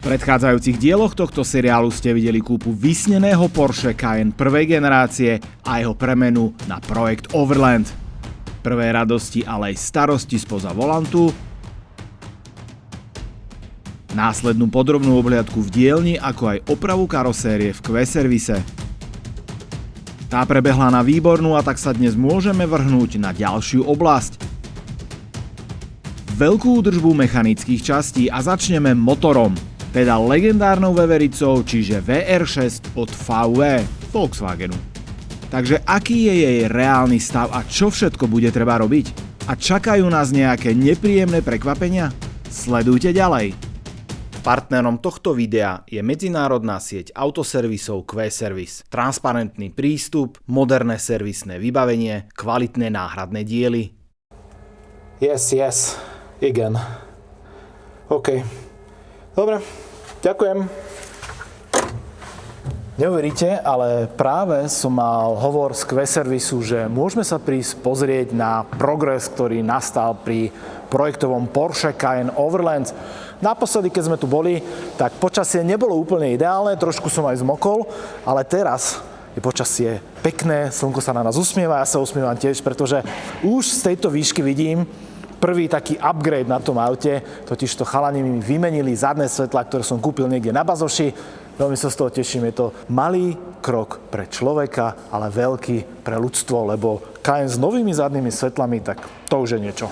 V predchádzajúcich dieloch tohto seriálu ste videli kúpu vysneného Porsche Cayenne prvej generácie a jeho premenu na projekt Overland. Prvé radosti, ale aj starosti spoza volantu, následnú podrobnú obhliadku v dielni, ako aj opravu karosérie v Q-servise. Tá prebehla na výbornú a tak sa dnes môžeme vrhnúť na ďalšiu oblasť. Veľkú údržbu mechanických častí a začneme motorom, teda legendárnou vevericou, čiže VR6 od VW Volkswagenu. Takže aký je jej reálny stav a čo všetko bude treba robiť? A čakajú nás nejaké nepríjemné prekvapenia? Sledujte ďalej. Partnerom tohto videa je medzinárodná sieť autoservisov Q-Service. Transparentný prístup, moderné servisné vybavenie, kvalitné náhradné diely. Yes, again. OK. Dobre, ďakujem. Neuveríte, ale práve som mal hovor z Q-Servisu, že môžeme sa prísť pozrieť na progres, ktorý nastal pri projektovom Porsche Cayenne Overland. Naposledy, keď sme tu boli, tak počasie nebolo úplne ideálne, trošku som aj zmokol, ale teraz je počasie pekné, slnko sa na nás usmieva, ja sa usmievam tiež, pretože už z tejto výšky vidím prvý taký upgrade na tom aute, totiž to chalani mi vymenili zadné svetlá, ktoré som kúpil niekde na Bazoši. Veľmi sa z toho teším, je to malý krok pre človeka, ale veľký pre ľudstvo, lebo Cayenne s novými zadnými svetlami, tak to už je niečo.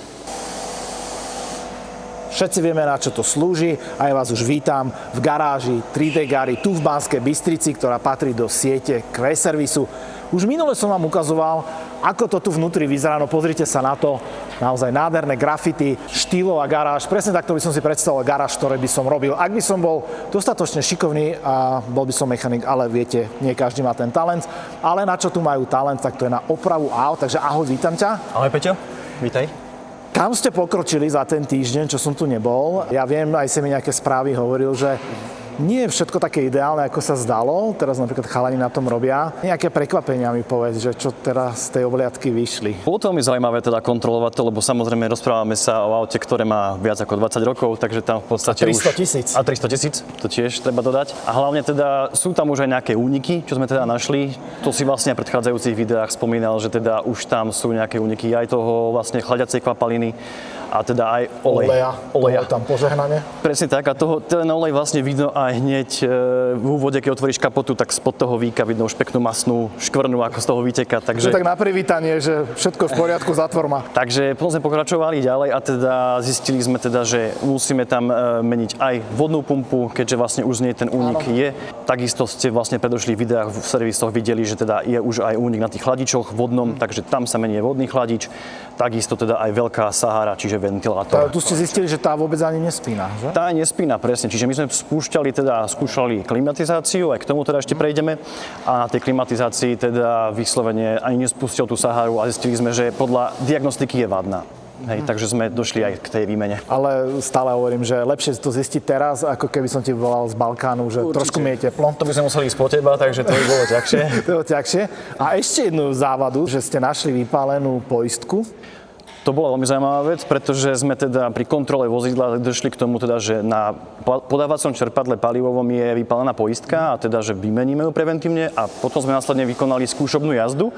Všetci vieme, na čo to slúži a ja vás už vítam v garáži 3D Gary tu v Banskej Bystrici, ktorá patrí do siete Q-Servisu. Už minule som vám ukazoval, ako to tu vnútri vyzerá, no pozrite sa na to, naozaj nádherné grafity, štýlová garáž, presne takto by som si predstavoval garáž, ktoré by som robil. Ak by som bol dostatočne šikovný a bol by som mechanik, ale viete, nie každý má ten talent, ale na čo tu majú talent, tak to je na opravu aut, takže ahoj, vítam ťa. Ahoj Peťo, vítaj. Kam ste pokročili za ten týždeň, čo som tu nebol? Ja viem, aj si mi nejaké správy hovoril, že nie je všetko také ideálne, ako sa zdalo. Teraz napríklad chalani na tom robia. Nejaké prekvapenia mi povedz, že čo teraz z tej obhliadky vyšli. Bolo to veľmi zaujímavé teda kontrolovať to, lebo samozrejme rozprávame sa o aute, ktoré má viac ako 20 rokov, takže tam v podstate 300 000. A 300 000, to tiež treba dodať. A hlavne teda sú tam už aj nejaké úniky, čo sme teda našli. To si vlastne v predchádzajúcich videách spomínal, že teda už tam sú nejaké úniky aj toho vlastne chladiacej kvapaliny. A teda aj oleja. Tam požehnanie. Presne tak, a ten olej vlastne vidno aj hneď v úvode, keď otvoríš kapotu, tak spod toho víka vidno už peknú masnú škvrnu, ako z toho vyteká. Takže tak na privítanie, že všetko je v poriadku, zatvor ma. Takže potom sme pokračovali ďalej a teda zistili sme teda, že musíme tam meniť aj vodnú pumpu, keďže vlastne už z nej ten únik je. Takisto ste vlastne v predošlých videách v servisoch videli, že teda je už aj únik na tých chladičoch vodnom, takže tam sa mení vodný chladič. Takisto teda aj veľká Sahara, čiže ventilátor. Tu ste zistili, že tá vôbec ani nespína, že? Tá nespína, presne. Čiže my sme skúšali klimatizáciu, aj k tomu teda ešte prejdeme. A na tej klimatizácii teda vyslovene ani nespustil tú Saharu a zistili sme, že podľa diagnostiky je vadná. Hej, takže sme došli aj k tej výmene. Ale stále hovorím, že lepšie to zistiť teraz, ako keby som ti volal z Balkánu, že určite. Trošku mi je teplo. To by sme museli ísť po teba, takže to by bolo ťažšie. To bolo ťažšie. A ešte jednu závadu, že ste našli vypálenú poistku. To bola veľmi zaujímavá vec, pretože sme teda pri kontrole vozidla došli k tomu teda, že na podávacom čerpadle palivovom je vypálená poistka a teda, že vymeníme ju preventívne a potom sme následne vykonali skúšobnú jazdu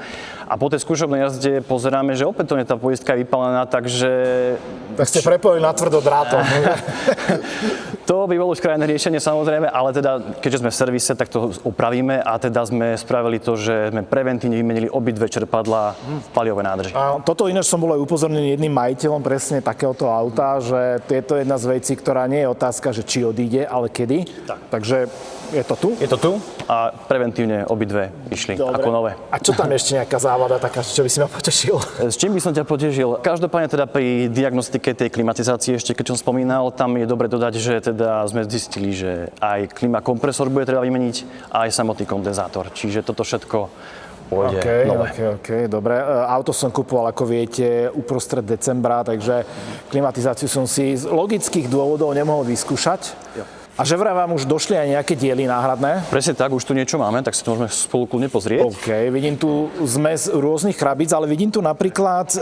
a po tej skúšobnej jazde pozeráme, že opätovne tá poistka je vypálená, takže... Tak ste prepojili na tvrdo drátom. To by bolo už krajné riešenie samozrejme, ale teda keďže sme v servise, tak to opravíme a teda sme spravili to, že sme preventívne vymenili obidve čerpadlá v palivovej nádrži. A toto ináč som bol aj upozornený jedným majiteľom presne takéhoto auta, že je to jedna z vecí, ktorá nie je otázka, že či odíde, ale kedy. Tak. Takže je to tu? Je to tu a preventívne obidve išli ako nové. A čo tam ešte nejaká závada taká, čo by si ma potešil? S čím by som ťa potešil? Každopádne teda pri diagnostike tej klimatizácie, ešte keď som spomínal, tam je dobre dodať, že teda sme zistili, že aj klimakompresor bude treba vymeniť a aj samotný kondenzátor. Čiže toto všetko pôjde nové. OK, dobre. Auto som kupoval, ako viete, uprostred decembra, takže klimatizáciu som si z logických dôvodov nemohol vyskúšať. Jo. A že vraj vám už došli aj nejaké diely náhradné? Presne tak, už tu niečo máme, tak si to môžeme spolu kľudne pozrieť. OK, vidím tu zmes rôznych krabíc, ale vidím tu napríklad,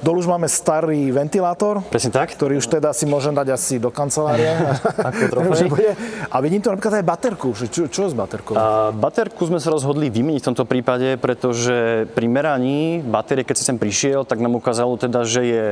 dolu už máme starý ventilátor, Presne tak. ktorý už teda si môžem dať asi do kancelárie. Ako trofej. A vidím tu napríklad aj baterku. Čo je s baterkou? A baterku sme sa rozhodli vymeniť v tomto prípade, pretože pri meraní batérie, keď si sem prišiel, tak nám ukázalo teda, že je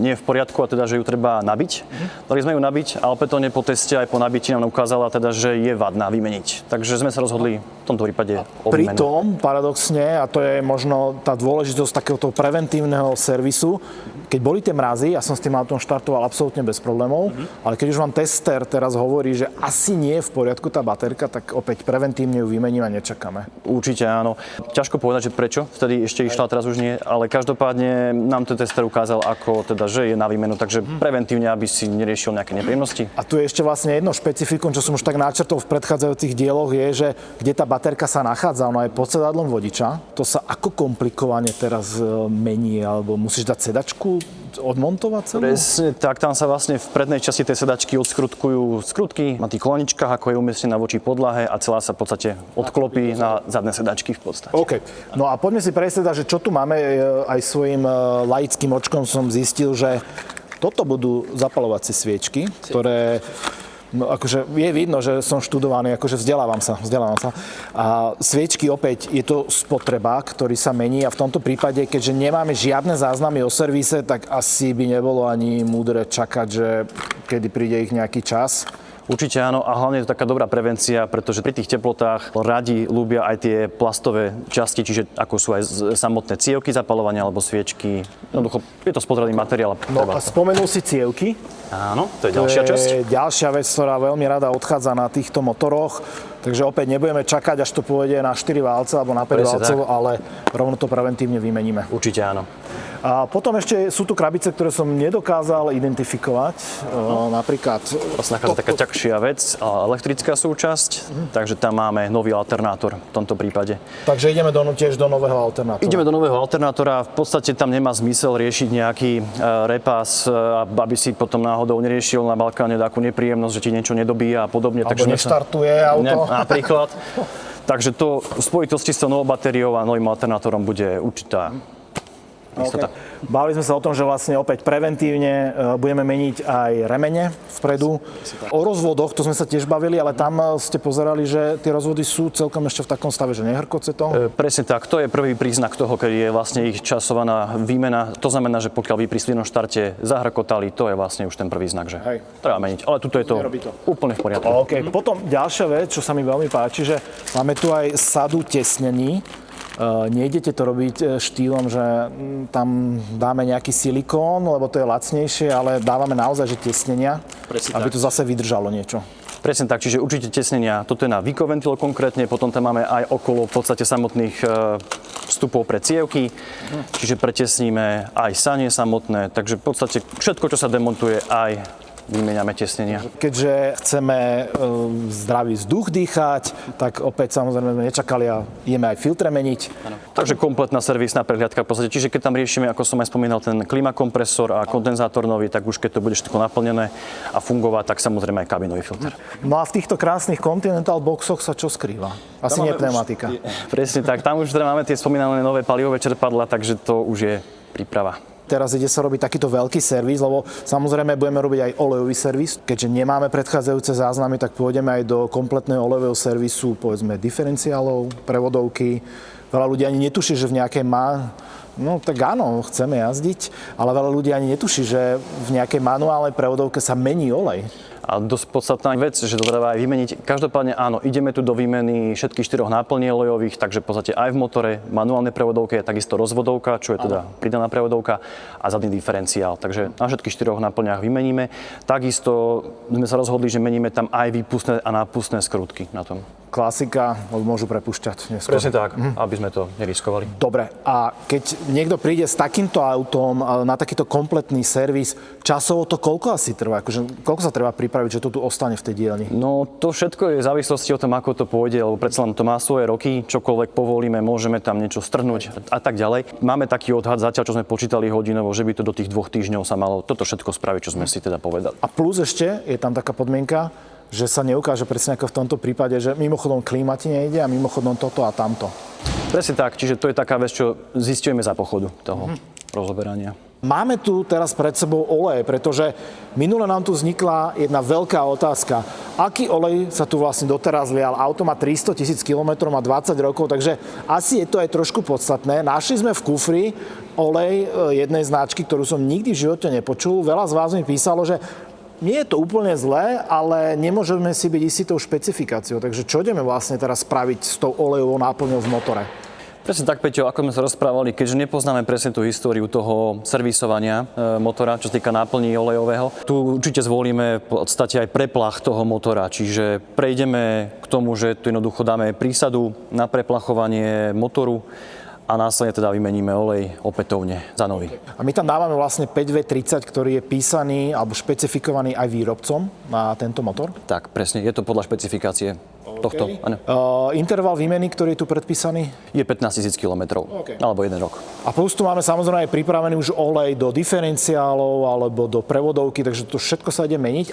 nie v poriadku a teda, že ju treba nabiť. Dali sme ju nabiť a opätovne po teste aj po nabití nám ukázala teda, že je vadná vymeniť. Takže sme sa rozhodli v tomto prípade o výmenu. Pritom, paradoxne, a to je možno tá dôležitosť takéhoto preventívneho servisu, keď boli tie mrazy, ja som s tým autom štartoval absolútne bez problémov, ale keď už vám tester teraz hovorí, že asi nie je v poriadku tá baterka, tak opäť preventívne ju vymením a nečakáme. Určite áno. Ťažko povedať, že prečo. Vtedy ešte išla, teraz už nie, ale každopádne nám ten tester ukázal, ako teda, že je na výmenu, takže preventívne, aby si neriešil nejaké nepríjemnosti. A tu je ešte vlastne jedno špecifikum, čo som už tak načrtol v predchádzajúcich dieloch, je, že kde tá baterka sa nachádza, ona je pod sedadlom vodiča. To sa ako komplikovane teraz mení, alebo musíš dať sedačku, odmontovať celú? Presne tak, tam sa vlastne v prednej časti tej sedačky odskrutkujú skrutky na tých kolaničkách, ako je umiestnená voči podlahe a celá sa v podstate odklopí na zadné sedačky v podstate. OK. No a poďme si prejsť teda, že čo tu máme. Aj svojim laickým očkom som zistil, že toto budú zapalovacie sviečky, ktoré... No akože je vidno, že som študovaný, akože vzdelávam sa. A sviečky opäť je to spotreba, ktorý sa mení a v tomto prípade, keďže nemáme žiadne záznamy o servise, tak asi by nebolo ani múdre čakať, že kedy príde ich nejaký čas. Určite áno a hlavne je to taká dobrá prevencia, pretože pri tých teplotách radi ľúbia aj tie plastové časti, čiže ako sú aj samotné cievky zapaľovania alebo sviečky. Jednoducho je to spotrebný materiál. No a spomenul si cievky. Áno, to je ďalšia časť. To je ďalšia vec, ktorá veľmi rada odchádza na týchto motoroch. Takže opäť nebudeme čakať, až to pôjde na 4 válce alebo na 5 válcov, ale rovno to preventívne vymeníme. Určite áno. A potom ešte sú tu krabice, ktoré som nedokázal identifikovať. Napríklad... Vlastne taká ťažšia vec, elektrická súčasť, takže tam máme nový alternátor v tomto prípade. Takže ideme tiež do nového alternátora. Ideme do nového alternátora, v podstate tam nemá zmysel riešiť nejaký repás, aby si potom náhodou neriešil na Balkáne takú nepríjemnosť, že ti niečo nedobíja a podobne. Alebo neštartuje auto. Napríklad. Takže to v spojitosti s tou novou batériou a novým alternátorom bude určitá istota. Okay. Bavili sme sa o tom, že vlastne opäť preventívne budeme meniť aj remene vpredu. O rozvodoch, to sme sa tiež bavili, ale tam ste pozerali, že tie rozvody sú celkom ešte v takom stave, že nehrkoce to? Presne tak, to je prvý príznak toho, keď je vlastne ich časovaná výmena. To znamená, že pokiaľ vy pri slínom štarte zahrkotali, to je vlastne už ten prvý znak, že treba meniť. Ale tuto je to úplne v poriadku. Okay. Potom ďalšia vec, čo sa mi veľmi páči, že máme tu aj sadu tesnení. Nejdete to robiť štýlom, že tam dáme nejaký silikón, lebo to je lacnejšie, ale dávame naozaj, že tesnenia, aby to zase vydržalo niečo. Presne tak, čiže určite tesnenia. Toto je na výkoventil konkrétne, potom tam máme aj okolo v podstate samotných vstupov pre cievky, čiže pretesníme aj sanie samotné, takže v podstate všetko, čo sa demontuje, aj vymeniame tesnenia. Keďže chceme zdravý vzduch dýchať, tak opäť samozrejme sme nečakali a ideme aj filtre meniť. Ano. Takže kompletná servisná prehliadka v podstate. Čiže keď tam riešime, ako som aj spomínal, ten klimakompresor a kondenzátor nový, tak už keď to bude všetko naplnené a fungovať, tak samozrejme aj kabinový filter. No a v týchto krásnych Continental boxoch sa čo skrýva? Asi nie pneumatika. Presne tak, tam už teda máme tie spomínané nové palivové čerpadlá, takže to už je príprava. Teraz ide sa robiť takýto veľký servis, lebo samozrejme budeme robiť aj olejový servis. Keďže nemáme predchádzajúce záznamy, tak pôjdeme aj do kompletného olejového servisu, povedzme diferenciálov, prevodovky. Veľa ľudí ani netuší, že v nejakej no tak áno, chceme jazdiť, ale veľa ľudí ani netuší, že v nejakej manuálnej prevodovke sa mení olej. A dosť podstatná vec, že to treba aj vymeniť. Každopádne áno, ideme tu do výmeny všetkých 4 náplní olejových, takže v podstate aj v motore, manuálnej prevodovke je takisto rozvodovka, čo je teda pridaná prevodovka a zadný diferenciál. Takže na všetkých 4 náplniach vymeníme. Takisto sme sa rozhodli, že meníme tam aj výpustné a nápustné skrutky na tom. Klasika, môžu prepúšťať neskôr. Presne tak, aby sme to neriskovali. Dobre, a keď niekto príde s takýmto autom na takýto kompletný servis, časovo to koľko asi trvá? Koľko sa treba pripraviť, že to tu ostane v tej dielni? No to všetko je v závislosti od tom, ako to pôjde, lebo predsa len to má svoje roky, čokoľvek povolíme, môžeme tam niečo strhnúť a tak ďalej. Máme taký odhad zatiaľ, čo sme počítali hodinovo, že by to do tých 2 týždňov sa malo toto všetko spraviť, čo sme si teda povedali. A plus ešte je tam taká podmienka, že sa neukáže presne ako v tomto prípade, že mimochodom klíma ti nejde a mimochodom toto a tamto. Presne tak, čiže to je taká vec, čo zistujeme za pochodu toho rozoberania. Máme tu teraz pred sebou olej, pretože minule nám tu vznikla jedna veľká otázka. Aký olej sa tu vlastne doteraz lial? Auto má 300 000 km, má 20 rokov, takže asi je to aj trošku podstatné. Našli sme v kufri olej jednej značky, ktorú som nikdy v živote nepočul. Veľa z vás mi písalo, že nie je to úplne zlé, ale nemôžeme si byť istý tou špecifikáciou. Takže čo ideme vlastne teraz spraviť s tou olejovou náplňou v motore? Presne tak, Peťo, ako sme sa rozprávali, keďže nepoznáme presne tú históriu toho servisovania motora, čo sa týka náplní olejového, tu určite zvolíme v podstate aj preplach toho motora, čiže prejdeme k tomu, že tu jednoducho dáme prísadu na preplachovanie motoru a následne teda vymeníme olej opätovne za nový. A my tam dávame vlastne 5V30, ktorý je písaný alebo špecifikovaný aj výrobcom na tento motor? Tak, presne, je to podľa špecifikácie tohto. Áno. Interval výmeny, ktorý je tu predpísaný? Je 15 000 kilometrov, alebo 1 rok. A plus tu máme samozrejme aj pripravený už olej do diferenciálov alebo do prevodovky, takže to všetko sa ide meniť.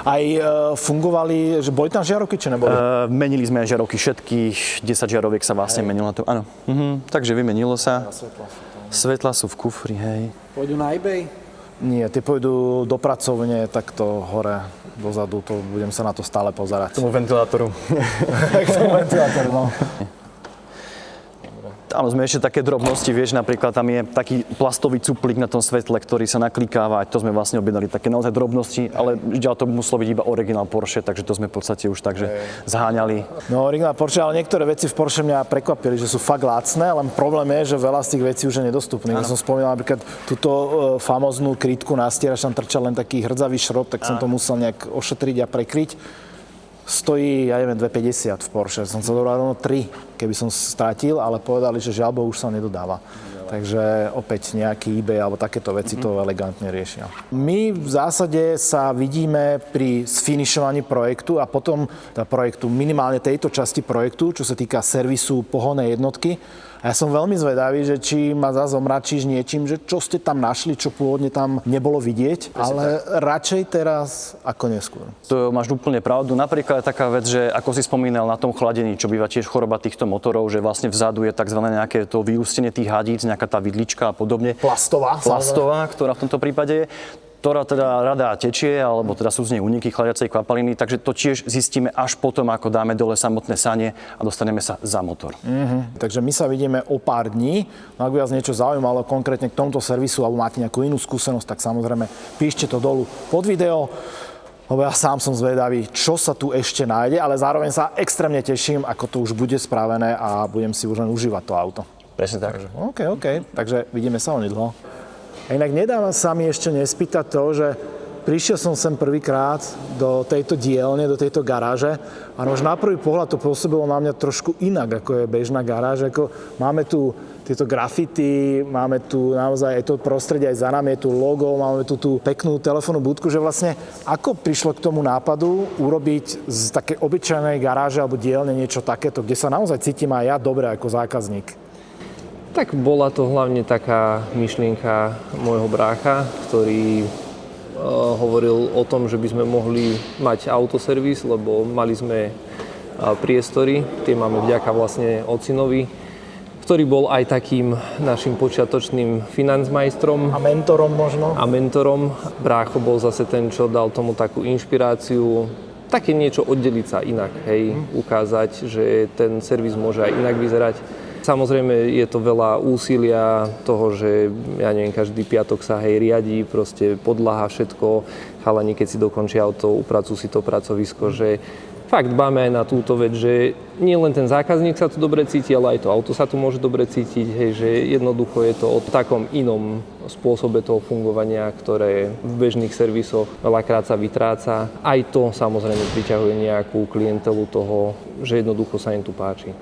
Aj fungovali, že boli tam žiarovky, či neboli? Menili sme aj žiarovky, všetkých 10 žiaroviek sa vlastne menilo na to. Áno. Takže vymenilo sa. Svetla sú v kufri, hej. Pôjdu na eBay? Nie, tie pôjdu do pracovne, takto hore, dozadu, to budem sa na to stále pozerať. Tomu ventilátoru. No. Áno, sme ešte také drobnosti, vieš, napríklad tam je taký plastový cuplík na tom svetle, ktorý sa naklikáva, to sme vlastne objednali, také naozaj drobnosti, ale ďalej to muselo byť iba originál Porsche, takže to sme v podstate už takže zháňali. No, originál Porsche, ale niektoré veci v Porsche mňa prekvapili, že sú fakt lacné, len problém je, že veľa z tých vecí už je nedostupných. Ja som spomínal napríklad túto famoznú krytku na stierač, tam trčal len taký hrdzavý šrob, tak som to musel nejak ošetriť a prekryť. Stojí, ja neviem, 2,50 v Porsche. Som sa dobral rovno 3, keby som strátil, ale povedali, že žiaľ Bohu už sa nedodáva. Takže opäť nejaký eBay alebo takéto veci to elegantne riešia. My v zásade sa vidíme pri sfinišovaní projektu a potom projektu, minimálne tejto časti projektu, čo sa týka servisu pohonnej jednotky. A ja som veľmi zvedavý, že či ma zase omračíš niečím, že čo ste tam našli, čo pôvodne tam nebolo vidieť, ale radšej teraz ako neskôr. To máš úplne pravdu. Napríklad taká vec, že ako si spomínal na tom chladení, čo býva tiež choroba týchto motorov, že vlastne vzadu je tzv. Nejaké to vyústenie tých hadíc, nejaká tá vidlička a podobne. Plastová, ktorá v tomto prípade je, ktorá teda rada tečie, alebo teda sú z nej úniky chladiacej kvapaliny, takže to tiež zistíme až potom, ako dáme dole samotné sanie a dostaneme sa za motor. Takže my sa vidíme o pár dní. No, ak by vás niečo zaujímalo konkrétne k tomuto servisu, alebo máte nejakú inú skúsenosť, tak samozrejme píšte to dolu pod video. Lebo ja sám som zvedavý, čo sa tu ešte nájde, ale zároveň sa extrémne teším, ako to už bude spravené a budem si už len užívať to auto. Presne tak. OK. Takže vidíme sa onedlho. A inak nedáva sa mi ešte nespýtať to, že prišiel som sem prvýkrát do tejto dielne, do tejto garáže a už na prvý pohľad to pôsobilo na mňa trošku inak, ako je bežná garáž. Ako máme tu tieto grafity, máme tu naozaj aj to prostredie, aj za nami je tu logo, máme tu tú peknú telefónnu budku, že vlastne ako prišlo k tomu nápadu urobiť z takej obyčajnej garáže alebo dielne niečo takéto, kde sa naozaj cítim aj ja dobre ako zákazník. Tak bola to hlavne taká myšlienka môjho brácha, ktorý hovoril o tom, že by sme mohli mať autoservis, lebo mali sme priestory, tie máme vďaka vlastne ocinovi, ktorý bol aj takým našim počiatočným financmajstrom. A mentorom možno? A mentorom. Brácho bol zase ten, čo dal tomu takú inšpiráciu, také niečo oddeliť sa inak, hej, ukázať, že ten servis môže aj inak vyzerať. Samozrejme je to veľa úsilia toho, že ja neviem, každý piatok sa riadí, proste podlaha, všetko, chalani keď si dokončia auto, upracujú si to pracovisko, že fakt dbáme aj na túto vec, že nie len ten zákazník sa tu dobre cíti, ale aj to auto sa tu môže dobre cítiť, hej, že jednoducho je to o takom inom spôsobe toho fungovania, ktoré v bežných servisoch veľakrát sa vytráca. Aj to samozrejme priťahuje nejakú klientelu toho, že jednoducho sa im tu páči.